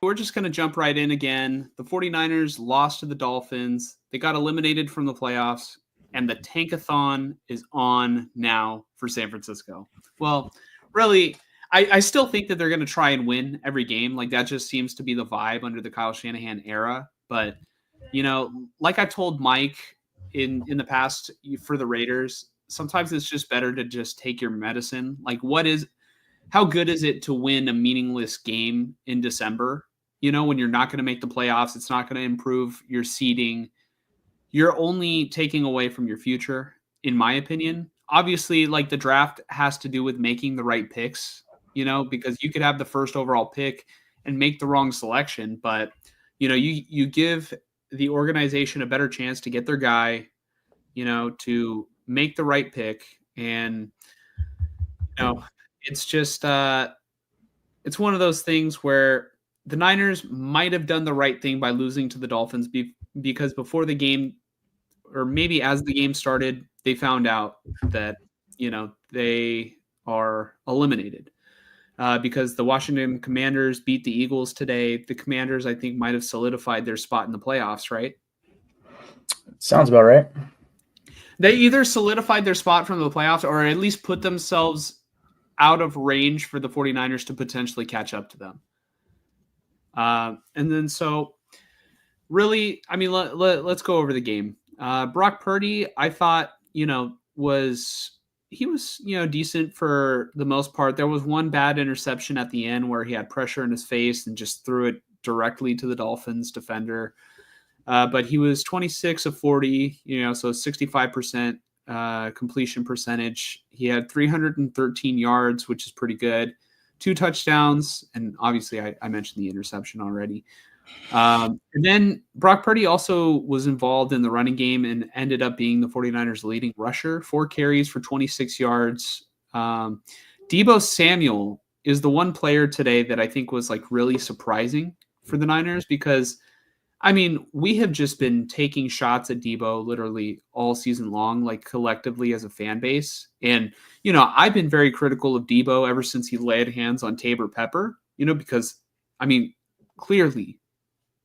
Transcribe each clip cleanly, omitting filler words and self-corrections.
we're just going to jump right in again. The 49ers lost to the Dolphins. They got eliminated from the playoffs, and the tankathon is on now for San Francisco. Well, really, I still think that they're going to try and win every game. Like, that just seems to be the vibe under the Kyle Shanahan era. But, like I've told Mike in the past for the Raiders, sometimes it's just better to just take your medicine. Like, how good is it to win a meaningless game in December? When you're not going to make the playoffs, it's not going to improve your seeding. You're only taking away from your future, in my opinion. Obviously, like, the draft has to do with making the right picks, because you could have the first overall pick and make the wrong selection. But, you give the organization a better chance to get their guy, to make the right pick. And, it's just it's one of those things where the Niners might have done the right thing by losing to the Dolphins because before the game, or maybe as the game started, they found out that, they are eliminated because the Washington Commanders beat the Eagles today. The Commanders, I think, might have solidified their spot in the playoffs, right? Sounds about right. They either solidified their spot from the playoffs or at least put themselves out of range for the 49ers to potentially catch up to them. And then so really, I mean, let's go over the game. Brock Purdy, I thought, was decent for the most part. There was one bad interception at the end where he had pressure in his face and just threw it directly to the Dolphins defender. But he was 26 of 40, so 65% completion percentage. He had 313 yards, which is pretty good. 2 touchdowns, and obviously I mentioned the interception already. And then Brock Purdy also was involved in the running game and ended up being the 49ers leading rusher, 4 carries for 26 yards. Deebo Samuel is the one player today that I think was like really surprising for the Niners because, I mean, we have just been taking shots at Deebo literally all season long, like collectively as a fan base. And, I've been very critical of Deebo ever since he laid hands on Tabor Pepper, because, I mean, clearly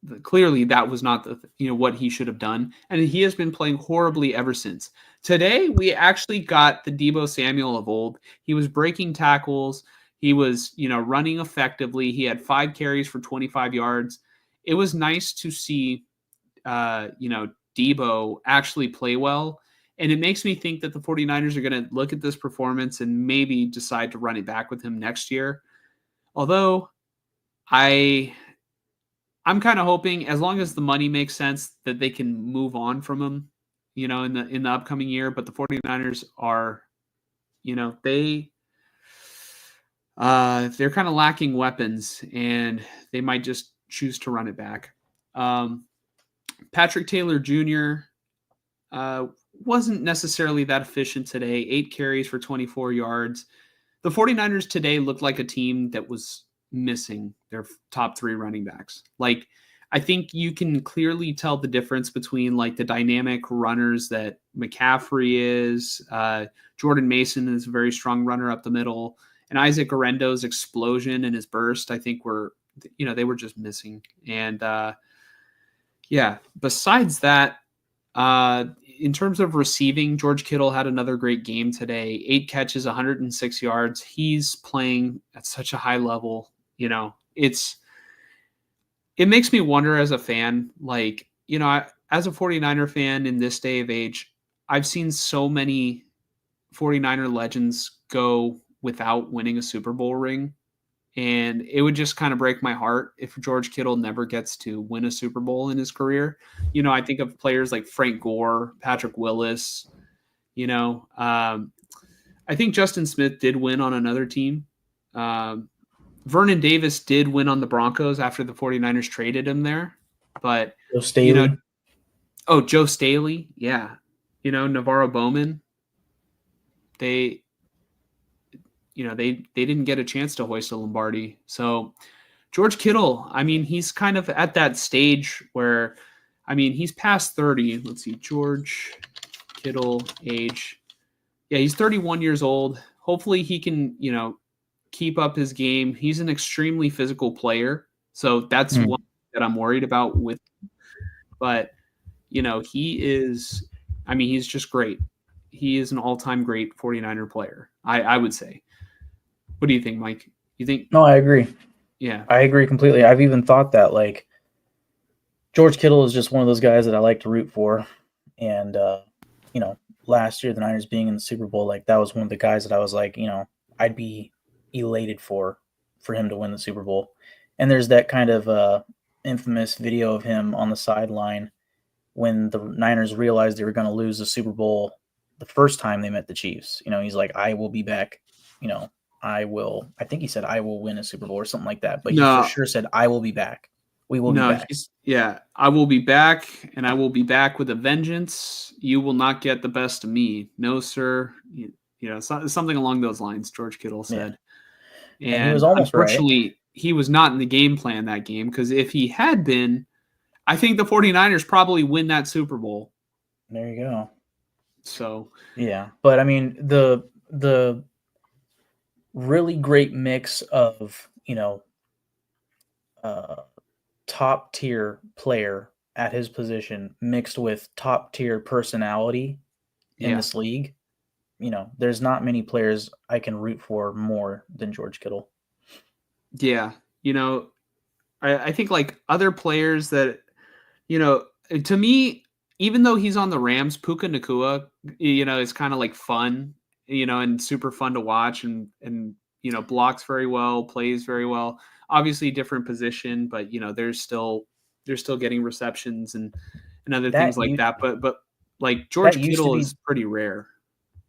that was not what he should have done. And he has been playing horribly ever since. Today, we actually got the Deebo Samuel of old. He was breaking tackles. He was, running effectively. He had 5 carries for 25 yards. It was nice to see, Deebo actually play well. And it makes me think that the 49ers are going to look at this performance and maybe decide to run it back with him next year. Although I'm kind of hoping, as long as the money makes sense, that they can move on from him, in the upcoming year. But the 49ers are, they're kind of lacking weapons, and they might just choose to run it back. Patrick Taylor Jr. Wasn't necessarily that efficient today. 8 carries for 24 yards. The 49ers today looked like a team that was missing their top 3 running backs. Like, I think you can clearly tell the difference between like the dynamic runners that McCaffrey is. Jordan Mason is a very strong runner up the middle, and Isaac Orendo's explosion and his burst, I think they were just missing. And besides that, in terms of receiving, George Kittle had another great game today. 8 catches, 106 yards. He's playing at such a high level. It makes me wonder as a fan, like, as a 49er fan in this day of age, I've seen so many 49er legends go without winning a Super Bowl ring. And it would just kind of break my heart if George Kittle never gets to win a Super Bowl in his career. I think of players like Frank Gore, Patrick Willis. I think Justin Smith did win on another team. Vernon Davis did win on the Broncos after the 49ers traded him there. But, Joe Staley. Joe Staley. Yeah. Navarro Bowman. They didn't get a chance to hoist a Lombardi. So George Kittle, I mean, he's kind of at that stage where, I mean, he's past 30. Let's see, George Kittle age. Yeah, he's 31 years old. Hopefully he can, keep up his game. He's an extremely physical player. So that's one that I'm worried about with him. But, he's just great. He is an all-time great 49er player, I would say. What do you think, Mike? You think? No, I agree. Yeah. I agree completely. I've even thought that, like, George Kittle is just one of those guys that I like to root for. And, last year, the Niners being in the Super Bowl, like, that was one of the guys that I was like, I'd be elated for him to win the Super Bowl. And there's that kind of infamous video of him on the sideline when the Niners realized they were going to lose the Super Bowl the first time they met the Chiefs. He's like, I will be back. I think he said, I will win a Super Bowl or something like that. But he for sure said, I will be back. We will be back. I will be back, and I will be back with a vengeance. You will not get the best of me. No, sir. Something along those lines, George Kittle said. Yeah. And he was almost unfortunately, right. He was not in the game plan that game, because if he had been, I think the 49ers probably win that Super Bowl. There you go. So, yeah. But, I mean, the really great mix of, top tier player at his position mixed with top tier personality in this league. There's not many players I can root for more than George Kittle. Yeah. I think like other players that, to me, even though he's on the Rams, Puka Nacua, is kind of like fun, and super fun to watch and blocks very well, plays very well. Obviously different position, but they're still getting receptions and other things like that. But like George Kittle is pretty rare.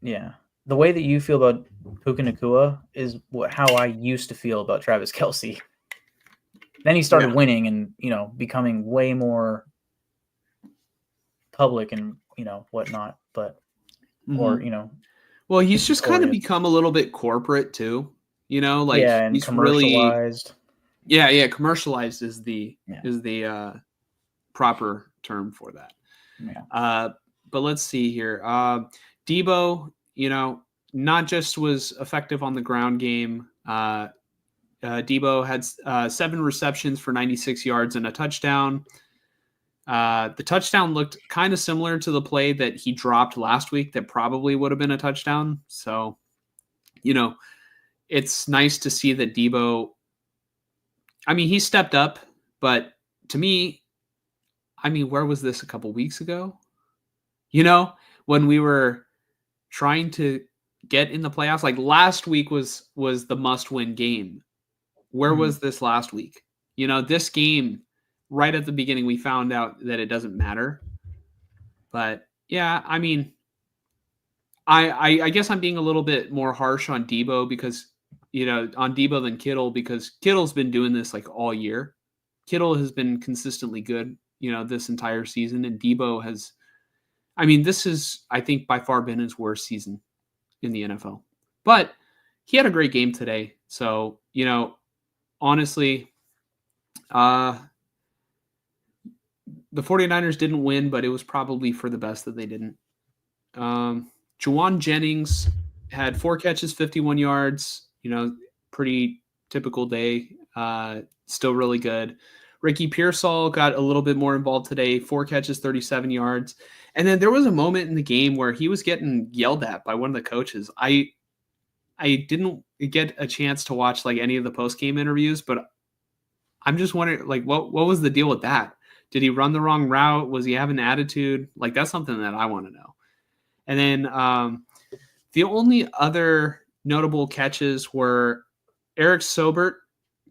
Yeah. The way that you feel about Puka Nacua is how I used to feel about Travis Kelce. Then he started winning and, becoming way more public and, whatnot. But, or, well, he's just kind of become a little bit corporate too, and he's commercialized. Really, commercialized is the proper term for that. Yeah. But let's see here. Debo, not just was effective on the ground game. Debo had 7 receptions for 96 yards and a touchdown. The touchdown looked kind of similar to the play that he dropped last week that probably would have been a touchdown. So, it's nice to see that Debo, he stepped up, but to me, where was this a couple weeks ago? When we were trying to get in the playoffs, like last week was the must-win game. Where was this last week? This game, right at the beginning, we found out that it doesn't matter. But yeah, I guess I'm being a little bit more harsh on Debo because, on Debo than Kittle, because Kittle's been doing this like all year. Kittle has been consistently good, this entire season, and Debo has, this is, I think, by far been his worst season in the NFL. But he had a great game today. So, honestly, the 49ers didn't win, but it was probably for the best that they didn't. Juwan Jennings had 4 catches, 51 yards, pretty typical day. Still really good. Ricky Pearsall got a little bit more involved today, 4 catches, 37 yards. And then there was a moment in the game where he was getting yelled at by one of the coaches. I didn't get a chance to watch like any of the post-game interviews, but I'm just wondering, like, what was the deal with that? Did he run the wrong route? Was he having attitude? Like, that's something that I want to know. And then the only other notable catches were Eric Sobert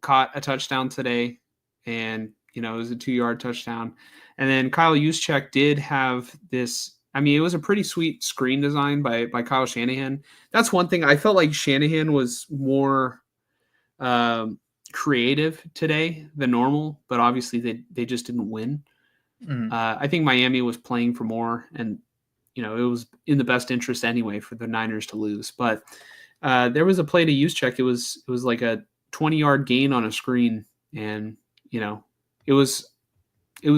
caught a touchdown today, and it was a 2-yard touchdown. And then Kyle Juszczyk did have this. It was a pretty sweet screen design by Kyle Shanahan. That's one thing. I felt like Shanahan was more creative today than normal, but obviously they just didn't win. I think Miami was playing for more, and it was in the best interest anyway for the Niners to lose. But there was a play to Juszczyk. It was like a 20-yard gain on a screen, and it was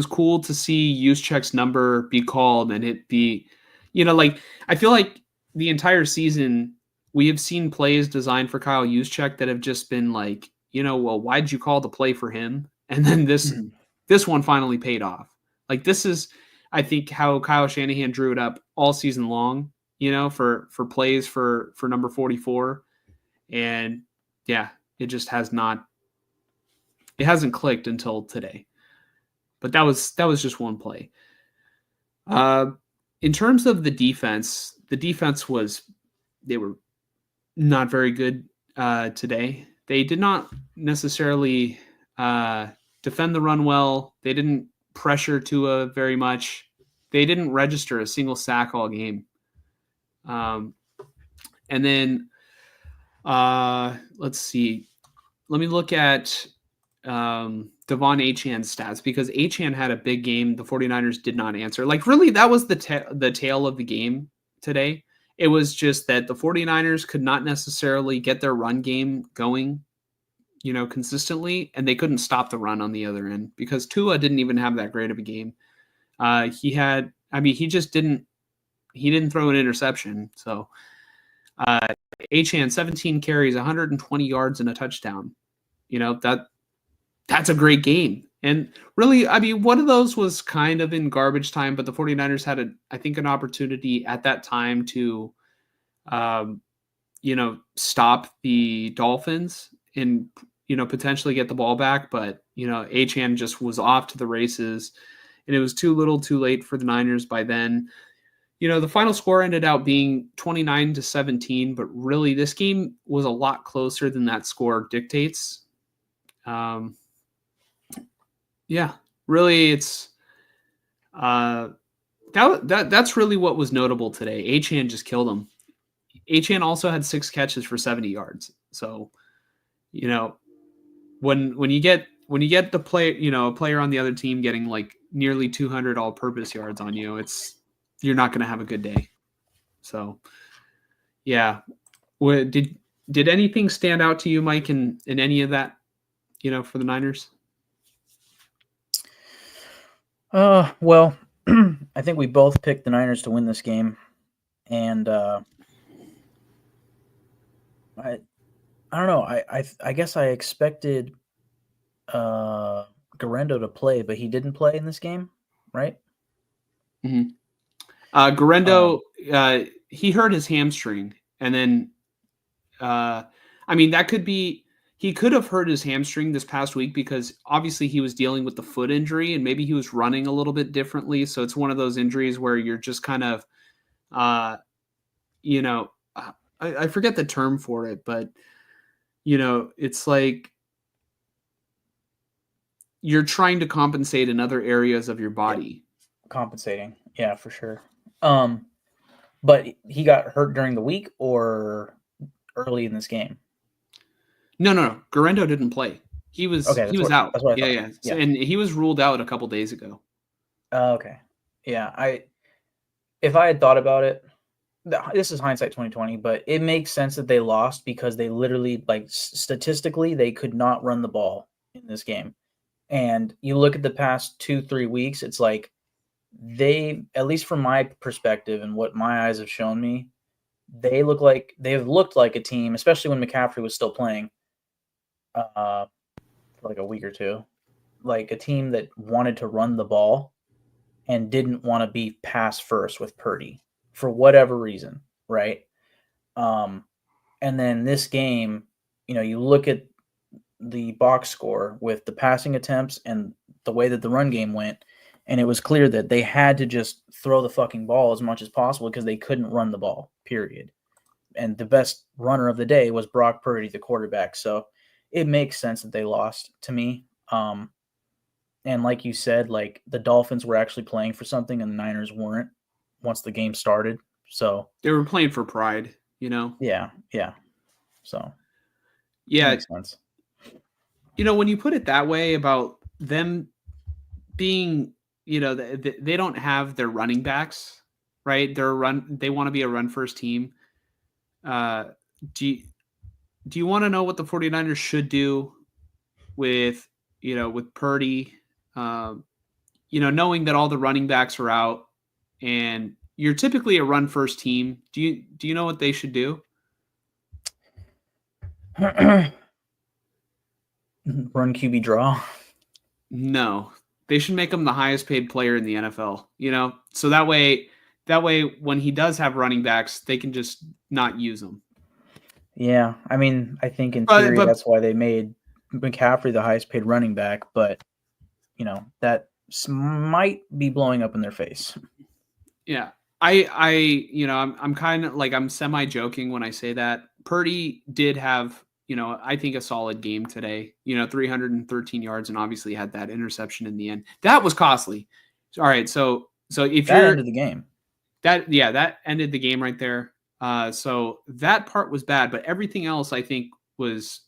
cool to see Juszczyk's number be called and it be, I feel like the entire season we have seen plays designed for Kyle Juszczyk that have just been like, well, why'd you call the play for him? And then Mhm. this one finally paid off. Like this is, I think, how Kyle Shanahan drew it up all season long, for plays for number 44. And yeah, it just it hasn't clicked until today. But that was just one play. In terms of the defense they were not very good today. They did not necessarily defend the run well. They didn't pressure Tua very much. They didn't register a single sack all game. And then let's see. Let me look at Devon Achan's stats, because Achan had a big game. The 49ers did not answer. Like, really, that was the tail of the game today. It was just that the 49ers could not necessarily get their run game going, consistently, and they couldn't stop the run on the other end because Tua didn't even have that great of a game. He just didn't throw an interception. So Achan, 17 carries, 120 yards and a touchdown. That's a great game. And really, one of those was kind of in garbage time, but the 49ers had I think an opportunity at that time to stop the Dolphins and potentially get the ball back, but Achan just was off to the races, and it was too little too late for the Niners by then. The final score ended out being 29-17, but really this game was a lot closer than that score dictates. Yeah, really, it's that's really what was notable today. Achan just killed him. Achan also had 6 catches for 70 yards. So, when you get the a player on the other team getting like nearly 200 all-purpose yards on you, you're not going to have a good day. So, yeah. Did anything stand out to you, Mike, in any of that, for the Niners? Well, I think we both picked the Niners to win this game, and I don't know. I guess I expected Garendo to play, but he didn't play in this game, right? Mm-hmm. Garendo, he hurt his hamstring, and then, that could be. He could have hurt his hamstring this past week because obviously he was dealing with the foot injury, and maybe he was running a little bit differently. So it's one of those injuries where you're just kind of, I forget the term for it, but it's like you're trying to compensate in other areas of your body. Compensating, yeah, for sure. But he got hurt during the week or early in this game? No. Garendo didn't play. He was out. That's what I thought. Yeah. So, and he was ruled out a couple days ago. Okay. Yeah, if I had thought about it, this is hindsight 2020, but it makes sense that they lost because they literally, like, statistically, they could not run the ball in this game. And you look at the past 2-3 weeks, it's like at least from my perspective and what my eyes have shown me, they've looked like a team, especially when McCaffrey was still playing, for like a week or two, like a team that wanted to run the ball and didn't want to be pass first with Purdy for whatever reason, right? And then this game, you look at the box score with the passing attempts and the way that the run game went, and it was clear that they had to just throw the fucking ball as much as possible because they couldn't run the ball, period. And the best runner of the day was Brock Purdy, the quarterback. So it makes sense that they lost to me. And like you said, like the Dolphins were actually playing for something and the Niners weren't once the game started. So they were playing for pride, Yeah. So yeah, makes sense. When you put it that way about them being, they don't have their running backs, right? They want to be a run first team. Do you want to know what the 49ers should do with Purdy, knowing that all the running backs are out and you're typically a run first team? Do you know what they should do? Run QB draw. No, they should make him the highest paid player in the NFL. So that way when he does have running backs, they can just not use them. Yeah, I mean, I think in But theory but that's why they made McCaffrey the highest paid running back, but that might be blowing up in their face. yeah, I'm kind of like I'm semi joking when I say that. Purdy did have I think a solid game today. 313 yards, and obviously had that interception in the end. That was costly. All right, so if That you're ended the game. that ended the game right there. So that part was bad, but everything else I think was,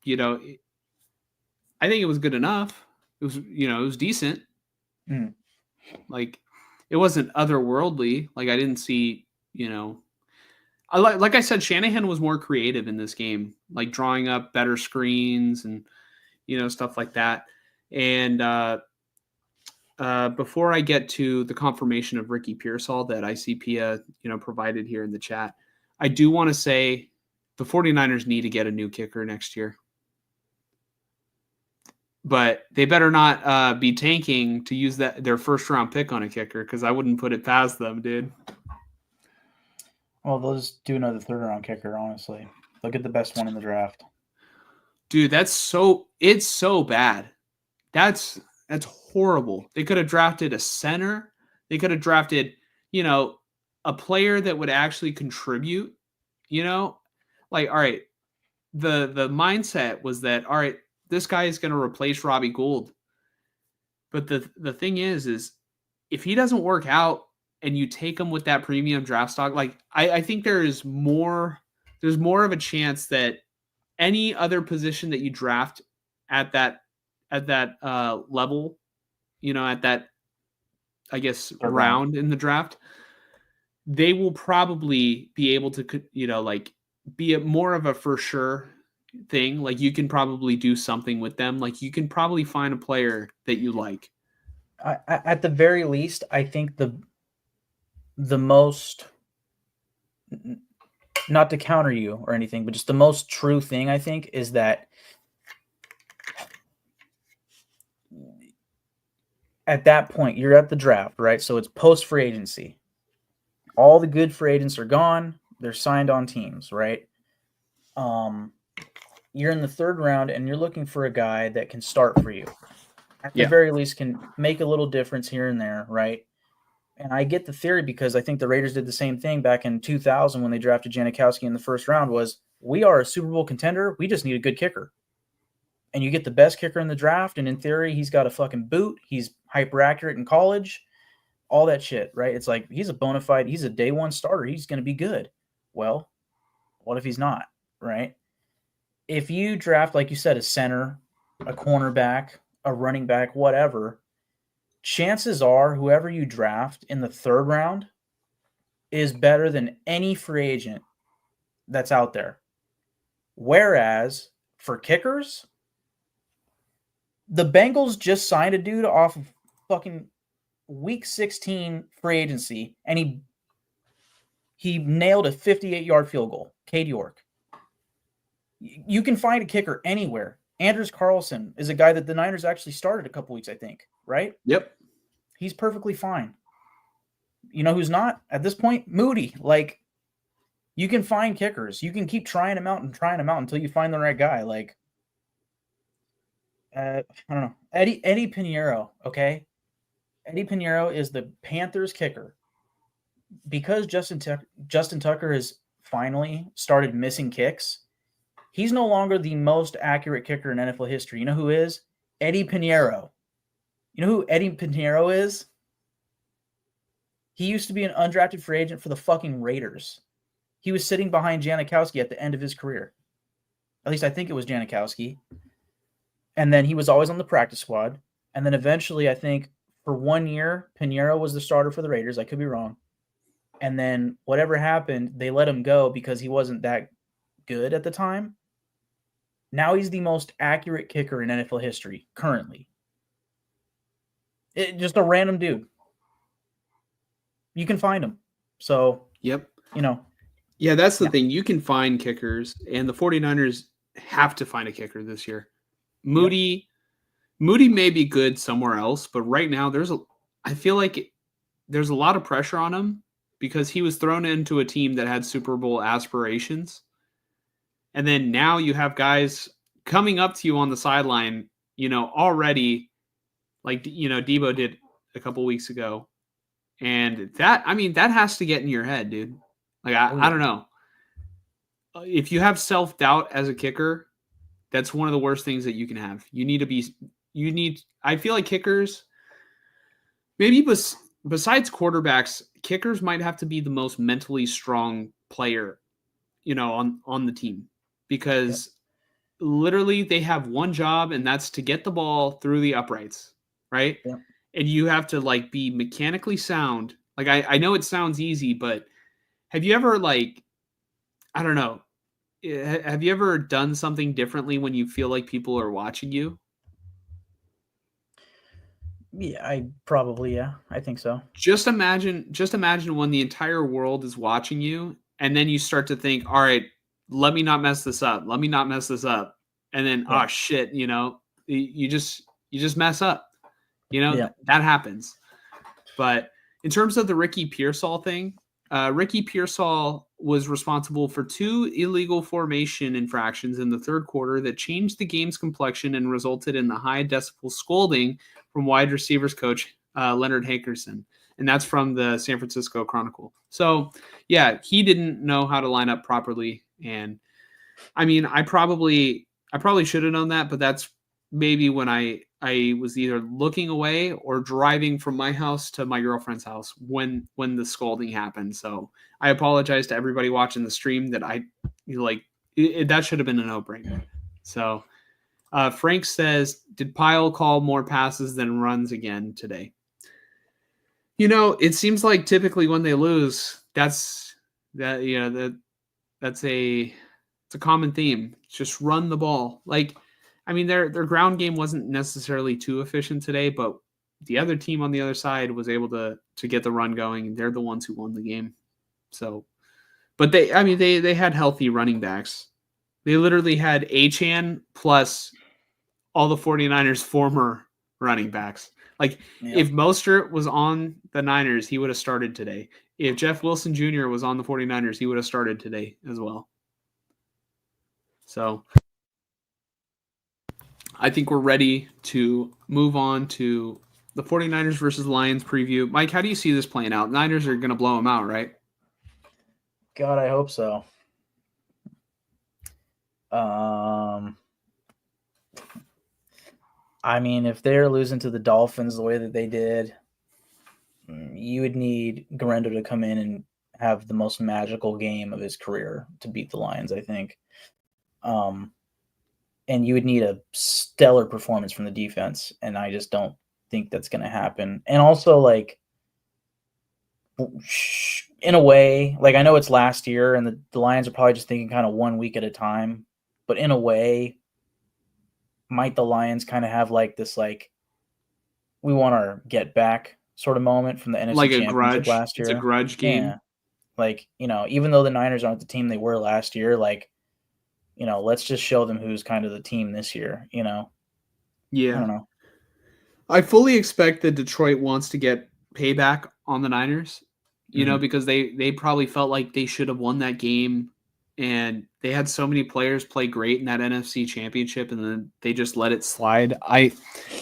I think it was good enough. It was decent. Mm. Like, it wasn't otherworldly. Like, I didn't see, like I said, Shanahan was more creative in this game, like drawing up better screens and stuff like that. And before I get to the confirmation of Ricky Pearsall that ICP provided here in the chat, I do want to say the 49ers need to get a new kicker next year. But they better not be tanking to use their first round pick on a kicker, because I wouldn't put it past them, dude. Well, they'll just do another third round kicker, honestly. They'll get the best one in the draft. Dude, it's so bad. That's horrible. They could have drafted a center. They could have drafted, a player that would actually contribute, like, all right, the mindset was that, all right, this guy is going to replace Robbie Gould. But the thing is if he doesn't work out and you take him with that premium draft stock, like I think there's more of a chance that any other position that you draft at that level, at that, I guess, round in the draft, they will probably be able to, like, be more of a for sure thing. Like, you can probably do something with them. Like, you can probably find a player that you like. At the very least, I think the most, not to counter you or anything, but just the most true thing I think is that at that point you're at the draft, right? So it's post free agency. All the good free agents are gone. They're signed on teams, right? You're in the third round and you're looking for a guy that can start for you. At the very least, can make a little difference here and there, right? And I get the theory because I think the Raiders did the same thing back in 2000 when they drafted Janikowski in the first round. Was, we are a Super Bowl contender. We just need a good kicker. And you get the best kicker in the draft, and in theory, he's got a fucking boot. He's hyper accurate in college. All that shit, right? It's like, he's a bona fide, he's a day one starter. He's going to be good. Well, what if he's not, right? If you draft, like you said, a center, a cornerback, a running back, whatever, chances are whoever you draft in the third round is better than any free agent that's out there. Whereas for kickers, the Bengals just signed a dude off of fucking week 16 free agency, and he nailed a 58-yard field goal. Cade York. You can find a kicker anywhere. Anders Carlson is a guy that the Niners actually started a couple weeks, I think, right? Yep. He's perfectly fine. You know who's not at this point? Moody. Like, you can find kickers. You can keep trying them out until you find the right guy. Like, I don't know. Eddie Pinheiro, okay? Eddie Pinheiro is the Panthers kicker. Because Justin Tucker has finally started missing kicks, he's no longer the most accurate kicker in NFL history. You know who is? Eddie Pinheiro. You know who Eddie Pinheiro is? He used to be an undrafted free agent for the fucking Raiders. He was sitting behind Janikowski at the end of his career. At least I think it was Janikowski. And then he was always on the practice squad. And then eventually, I think, for 1 year, Pinheiro was the starter for the Raiders. I could be wrong. And then whatever happened, they let him go because he wasn't that good at the time. Now he's the most accurate kicker in NFL history currently. Just a random dude. You can find him. So, yep. Yeah, that's the thing. You can find kickers, and the 49ers have to find a kicker this year. Moody Moody may be good somewhere else, but right now I feel like there's a lot of pressure on him because he was thrown into a team that had Super Bowl aspirations. And then now you have guys coming up to you on the sideline, already like, Debo did a couple weeks ago. And that has to get in your head, dude. Like, I don't know. If you have self-doubt as a kicker, that's one of the worst things that you can have. I feel like kickers, maybe besides quarterbacks, kickers might have to be the most mentally strong player, on the team, because literally they have one job, and that's to get the ball through the uprights, right? Yep. And you have to like be mechanically sound. Like I know it sounds easy, but have you ever I don't know, have you ever done something differently when you feel like people are watching you? Yeah, I think so. Just imagine when the entire world is watching you, and then you start to think, all right, let me not mess this up. Let me not mess this up. And then, oh shit, you just mess up. That happens. But in terms of the Ricky Pearsall thing, Ricky Pearsall was responsible for 2 illegal formation infractions in the third quarter that changed the game's complexion and resulted in the high decibel scolding from wide receivers coach Leonard Hankerson. And that's from the San Francisco Chronicle. So, yeah, he didn't know how to line up properly. And I mean, I probably should have known that, but that's maybe when I was either looking away or driving from my house to my girlfriend's house when the scolding happened. So I apologize to everybody watching the stream that that should have been a no-brainer. So Frank says, did Pyle call more passes than runs again today? It seems like typically when they lose, it's a common theme. Just run the ball. Their ground game wasn't necessarily too efficient today, but the other team on the other side was able to get the run going, and they're the ones who won the game. So, but they had healthy running backs. They literally had Achane plus all the 49ers former running backs. If Mostert was on the Niners, he would have started today. If Jeff Wilson Jr. was on the 49ers, he would have started today as well. So I think we're ready to move on to the 49ers versus Lions preview. Mike, how do you see this playing out? Niners are going to blow them out, right? God, I hope so. If they're losing to the Dolphins the way that they did, you would need Garendo to come in and have the most magical game of his career to beat the Lions, I think. And you would need a stellar performance from the defense, and I just don't think that's going to happen. And also, in a way, I know it's last year, and the Lions are probably just thinking kind of 1 week at a time, but in a way, might the Lions kind of have this we want our get back sort of moment from the NFC Championship last year? It's a grudge game. Yeah. Even though the Niners aren't the team they were last year, let's just show them who's kind of the team this year, Yeah. I don't know. I fully expect that Detroit wants to get payback on the Niners, because they probably felt like they should have won that game, and they had so many players play great in that NFC Championship, and then they just let it slide. I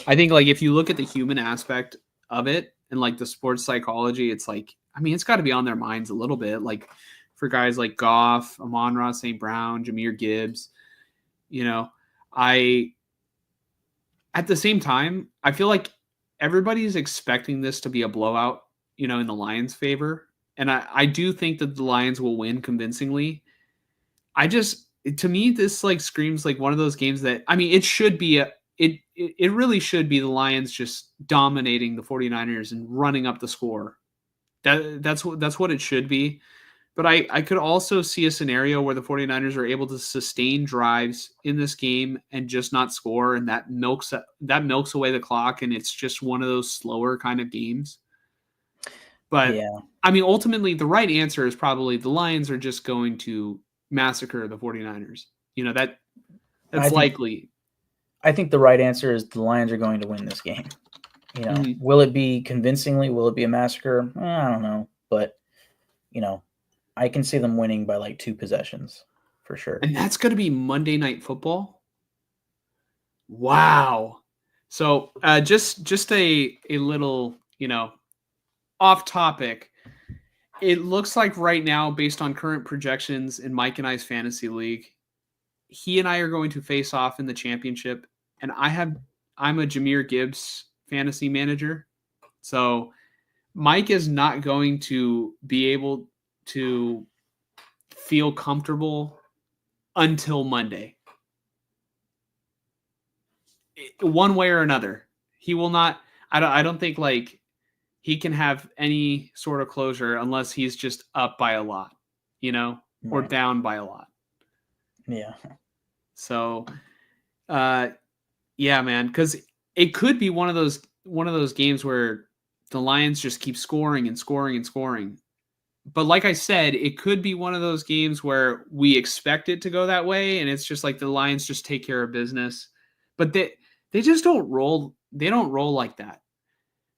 think if you look at the human aspect of it and the sports psychology, it's it's got to be on their minds a little bit. For guys like Goff, Amon-Ra St. Brown, Jahmyr Gibbs, at the same time, I feel like everybody's expecting this to be a blowout, in the Lions' favor. And I do think that the Lions will win convincingly. To me, this screams like one of those games that, it should be it really should be the Lions just dominating the 49ers and running up the score. That's what it should be. But I could also see a scenario where the 49ers are able to sustain drives in this game and just not score, and that milks away the clock, and it's just one of those slower kind of games. But, yeah. Ultimately, the right answer is probably the Lions are just going to massacre the 49ers. That's likely. I think the right answer is the Lions are going to win this game. Will it be convincingly? Will it be a massacre? I don't know, but I can see them winning by like 2 possessions for sure. And that's going to be Monday Night Football. Wow. So just a little, off topic. It looks like right now, based on current projections in Mike and I's fantasy league, he and I are going to face off in the championship. And I'm a Jahmyr Gibbs fantasy manager. So Mike is not going to be able to feel comfortable until Monday. One way or another. He will not. I don't think like he can have any sort of closure unless he's just up by a lot, or down by a lot. Yeah. So, yeah, man, because it could be one of those games where the Lions just keep scoring and scoring and scoring. But like I said, it could be one of those games where we expect it to go that way, and it's just like the Lions just take care of business. But they just don't roll. They don't roll like that.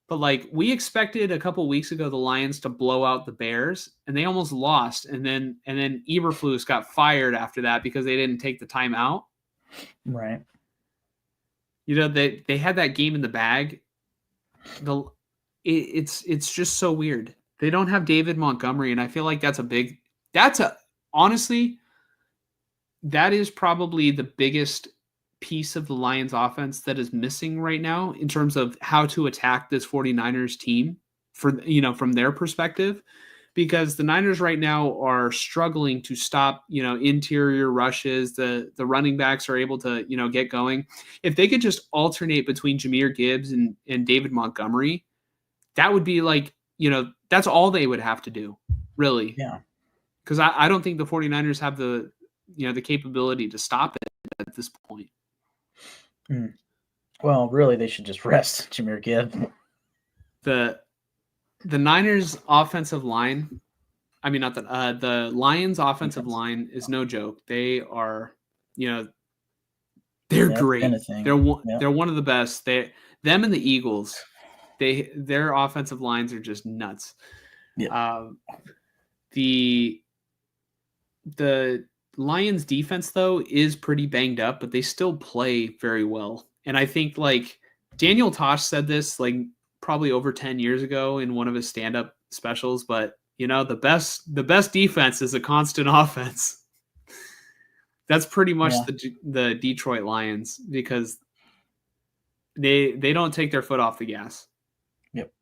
But like we expected a couple weeks ago, the Lions to blow out the Bears, and they almost lost. And then Eberflus got fired after that because they didn't take the time out. Right. They had that game in the bag. It's just so weird. They don't have David Montgomery, and I feel like honestly, that is probably the biggest piece of the Lions offense that is missing right now in terms of how to attack this 49ers team from their perspective, because the Niners right now are struggling to stop, interior rushes. The running backs are able to, get going. If they could just alternate between Jahmyr Gibbs and David Montgomery, that would be like, that's all they would have to do, really. Yeah. Because I don't think the 49ers have the capability to stop it at this point. Well, really, they should just rest Jahmyr Gibbs. The Niners offensive line, I mean, not the Lions offensive line is no joke. They are, they're great. They're one of the best. Them and the Eagles, their offensive lines are just nuts. Yeah. The Lions defense though is pretty banged up, but they still play very well. And I think like Daniel Tosh said this like probably over 10 years ago in one of his stand-up specials, but the best defense is a constant offense. That's pretty much the Detroit Lions, because they don't take their foot off the gas. Yep.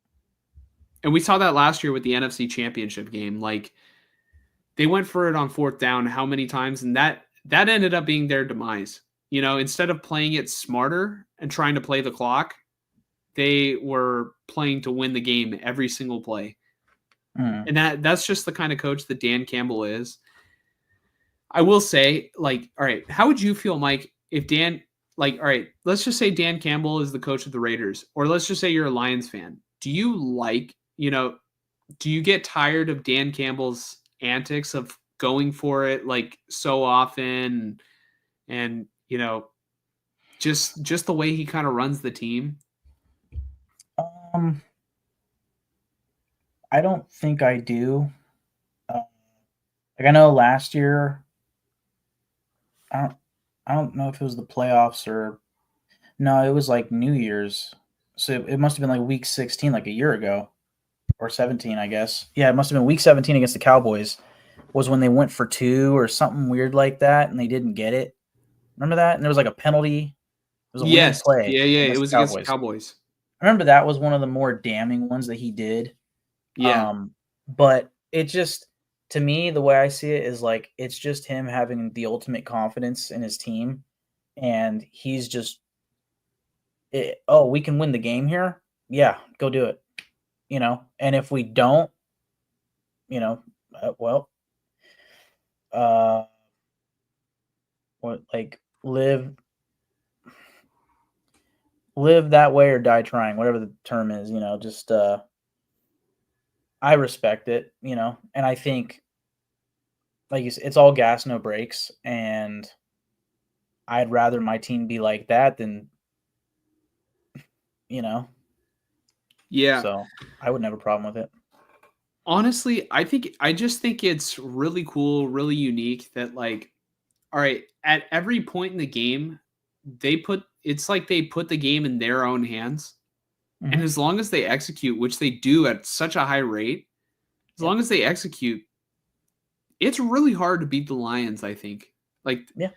And we saw that last year with the NFC Championship game. Like they went for it on 4th down how many times, and that ended up being their demise. Instead of playing it smarter and trying to play the clock, they were playing to win the game every single play. And that's just the kind of coach that Dan Campbell is. I will say, like, all right, how would you feel, Mike, if Dan, like, all right, let's just say Dan Campbell is the coach of the Raiders, or let's just say you're a Lions fan. Do you do you get tired of Dan Campbell's antics of going for it like so often and just the way he kind of runs the team? I don't think I do. Like I know last year, I don't know if it was the playoffs or no, it was like New Year's. So it must have been like week 16, like a year ago, or 17, I guess. Yeah, it must have been week 17 against the Cowboys was when they went for 2 or something weird like that, and they didn't get it. Remember that? And there was like a penalty. It was a weird play. Yeah. It was against the Cowboys. I remember that was one of the more damning ones that he did. Yeah. But it just, to me, the way I see it is like it's just him having the ultimate confidence in his team, and he's just, we can win the game here. Yeah, go do it. And if we don't, live that way or die trying, whatever the term is, just I respect it, and I think like you said, it's all gas, no brakes, and I'd rather my team be like that than, you know. Yeah. So I wouldn't have a problem with it. Honestly, I just think it's really cool, really unique that like, all right, at every point in the game, it's like they put the game in their own hands. And Mm-hmm. as long as they execute, which they do at such a high rate, as Yep. long as they execute, it's really hard to beat the Lions, I think. Like Yeah.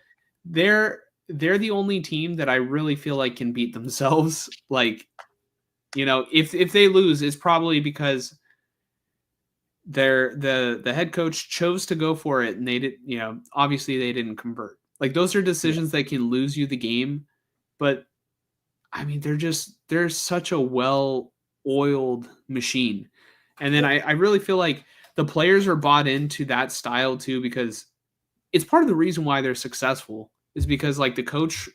they're the only team that I really feel like can beat themselves. Like, if they lose, it's probably because the head coach chose to go for it and they did, obviously they didn't convert. Like those are Yeah. decisions that can lose you the game, but I mean they're such a well-oiled machine. And then Yep. I really feel like the players are bought into that style too, because it's part of the reason why they're successful is because like the coach,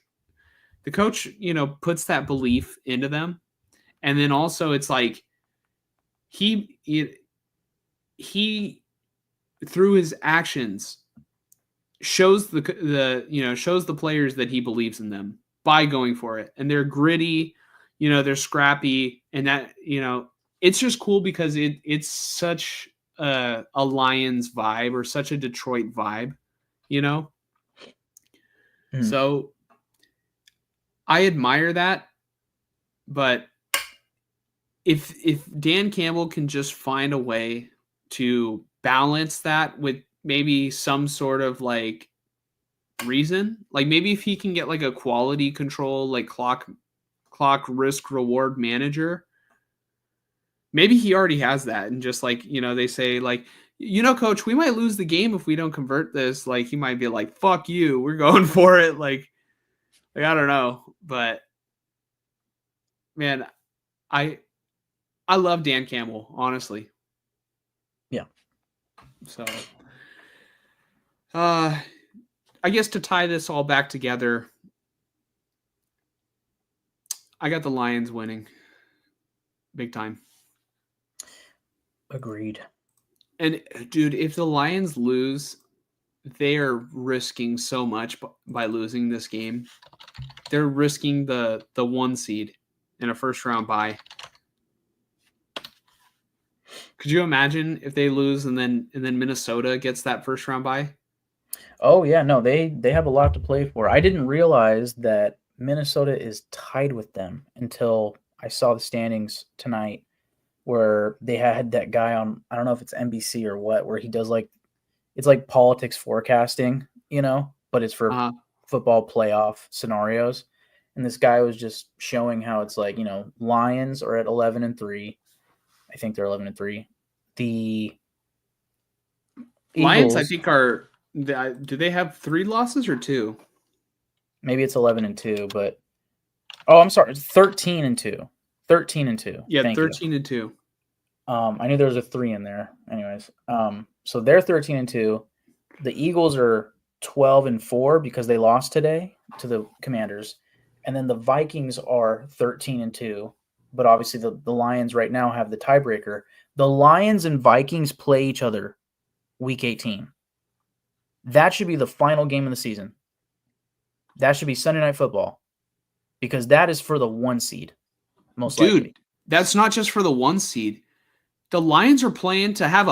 puts that belief into them. And then also it's like he through his actions shows shows the players that he believes in them by going for it. And they're gritty, they're scrappy, and that, it's just cool because it's such a Lions vibe or such a Detroit vibe, you know? Mm. So I admire that, but if Dan Campbell can just find a way to balance that with maybe some sort of like reason, like maybe if he can get like a quality control, like clock risk reward manager, maybe he already has that, and just like, they say like, coach, we might lose the game if we don't convert this, like he might be like, fuck you, we're going for it, like I don't know, but man, I I love Dan Campbell, honestly. Yeah. So I guess to tie this all back together, I got the Lions winning big time. Agreed. And dude, if the Lions lose, they are risking so much by losing this game. They're risking the 1 seed in a first round bye. Could you imagine if they lose and then Minnesota gets that first round bye? Oh yeah, no, they have a lot to play for. I didn't realize that Minnesota is tied with them until I saw the standings tonight where they had that guy on, I don't know if it's NBC or what, where he does like, it's like politics forecasting, but it's for Uh-huh. football playoff scenarios. And this guy was just showing how it's like, Lions are at 11-3. I think they're 11-3. The Lions, I Eagles, think, are. Do they have 3 losses or 2? maybe it's 11-2, but oh, I'm sorry, it's 13-2. 13-2. Yeah, Thank you. 13-2. I knew there was a 3 in there. Anyways, so they're 13-2. The Eagles are 12-4 because they lost today to the Commanders, and then the Vikings are 13-2. But obviously, the Lions right now have the tiebreaker. The Lions and Vikings play each other Week 18. That should be the final game of the season. That should be Sunday Night Football because that is for the 1 seed, most Dude, likely. that's not just for the 1 seed. The Lions are playing to have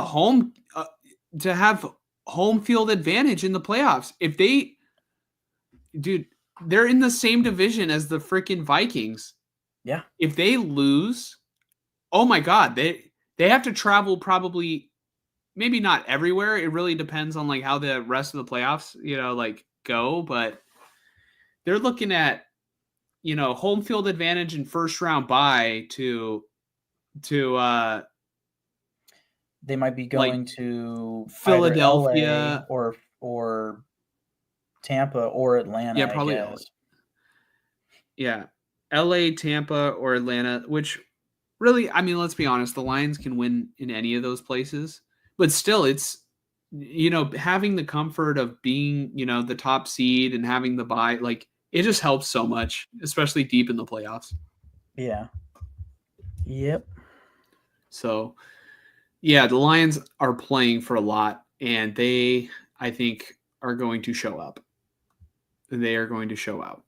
home field advantage in the playoffs. Dude, they're in the same division as the freaking Vikings. Yeah. If they lose, oh my God, they have to travel probably, maybe not everywhere. It really depends on like how the rest of the playoffs, like go, but they're looking at, home field advantage and first round bye to they might be like going to either LA Philadelphia or Tampa or Atlanta, Yeah, I probably guess. Yeah. LA, Tampa, or Atlanta, which really, I mean, let's be honest, the Lions can win in any of those places. But still, it's, having the comfort of being, the top seed and having the bye, like, it just helps so much, especially deep in the playoffs. Yeah. Yep. So, yeah, the Lions are playing for a lot, and they, I think, are going to show up. they are going to show out.